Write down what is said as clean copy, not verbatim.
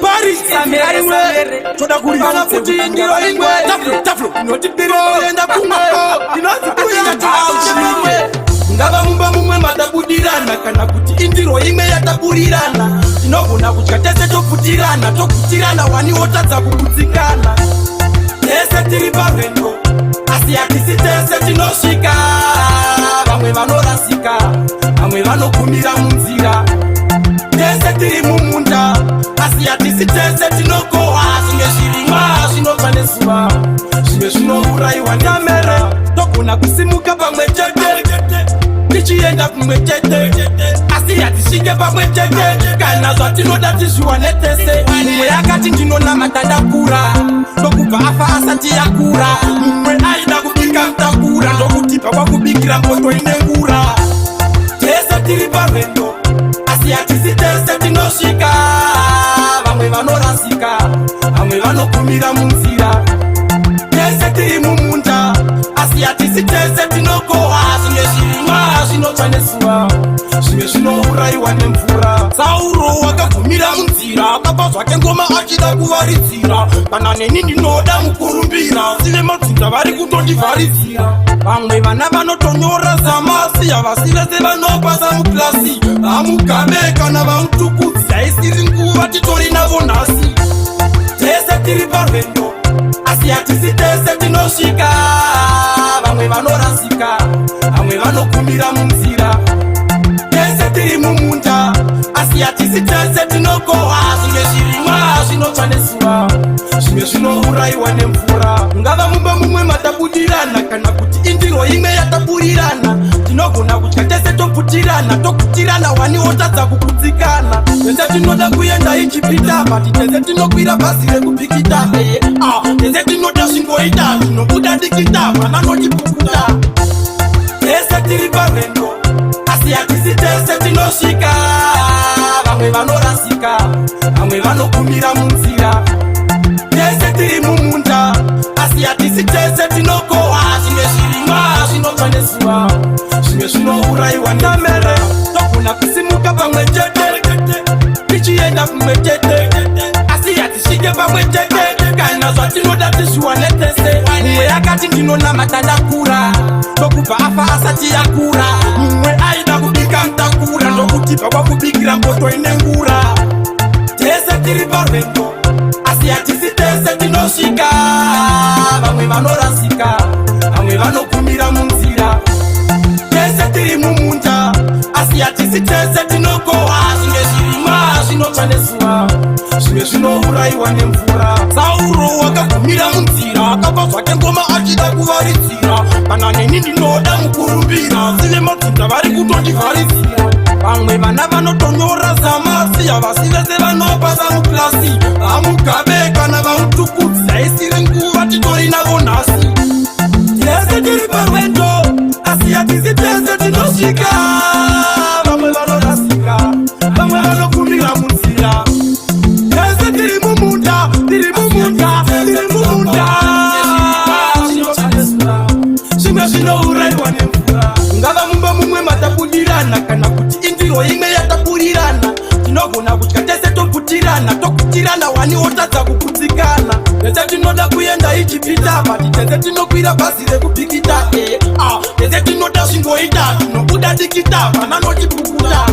Paris, toda kuribana kuti ndiro imwe taflo inotibiro enda kumwe inozikuya tauchimwe ngava mumba mumwe matabudirana kana kuti indiro imwe yataburirana tinogona kutya tese tokutirana wani wotadza kukutsikana tese tiri parwendo asi hatisi tese tinosvika vamwe vanorasika vamwe vanokumira munzira tese tiri mumunda asi hatisi tese tinokohwa zvimwe zvirimwa zvinobva nezuva zvimwe zvinourayiwa nekamere togona kusimuka pamwe chete tichienda kumwe chete asi hatisvike pamwe chete kana zvatinoda tizviwane tese mumwe yakati ndinonamata ndakura ndokubva afa asati yakura mumwe aida kubika mutakura ndokutipa kwakubikira mpoto ine ngura tese tiri parwendo asi hatisi tese tinosvika vamwe vanorasika vamwe vanokumira munzira tese tiri mumunda asi hatisi tese tinokohwa zvimwe zvirimwa zvinobva nezuva zvimwe zvinourayiwa nemvura Sauro wakagumira munzira akapa zvake ngoma achida kuvaridzira kana neni ndinoda mukurumbira sine madzinza vari kutondivharidzira vamwe vana vanotonyora zamasi havasi vese vanopasa muklasi vamugabe kana vamutukudzi haisiri nguva titori navo nhasi tese tiri parwendo asi hatisi tese tinosvika vamwe vanorasika vamwe vanokumira munzira tese tiri mumunda asi hatisi tese tinokohwa zvimwe zvirimwa zvinobva nezuva zvimwe zvinourayiwa nemvura ngava mumba mumwe matabudirana kana kuti indiro imwe yataburirana tinogona kutya tese tokutirana wani wotadza kukutsikana tese tinoda kuenda ichipita bati tese tinokwira bhazi rekupikita tese tinoda zvingoita zvinobuda dikita vana nochipukuta tese tiri parwendo asi hatisi tese tinosvika vamwe vanorasika vamwe vanokumira munzira tese tiri mumunda asi hatisi tese tinokohwa zvimwe zvirimwa zvinobva nezuva zvimwe zvinourayiwa nekamere togona kusimuka pamwe chete tichienda kumwe chete asi hatisvike pamwe chete kana zvatinoda tizviwane tese mumwe yakati ndinonamata ndakura ndokubva afa asati yakura mumwe aida kubika mutakura ndokutipa kwakubikira mpoto ine ngura tese tiri parwendo asi hatisi tese tinosvika vamwe vanorasika vamwe vanokumira munzira tese tiri mumunda asi hatisi tese tinokohwa zvimwe zvirimwa zvinobva nezuva zvimwe zvinourayiwa nemvura Sauro wakagumira munzira akapa zvake ngoma achida kuvaridzira kana neni ndinoda mukurumbira sine madzinza vari kutondivharidzira vamwe vana vanotonyora zamasi havasi vese vanopasa muklasi vamugabe kana vamutukudzi haisiri nguva titori navo nhasi tese tiri parwendo asi hatisi tese tinosvika vamwe vanorasika vamwe vanokumira munzira tese tiri mumunda zvimwe zvinourayiwa nemvura ngava mumba mumwe matabudirana kana kuti indiro imwe yataburirana tinogona kutya tese tokutirana wani wotadza kukutsikana tese tinoda kuenda ichipita bati tese tinokwira bhazi rekupikita tese tinoda zvingoita tinobuda dikita vana nochipukuta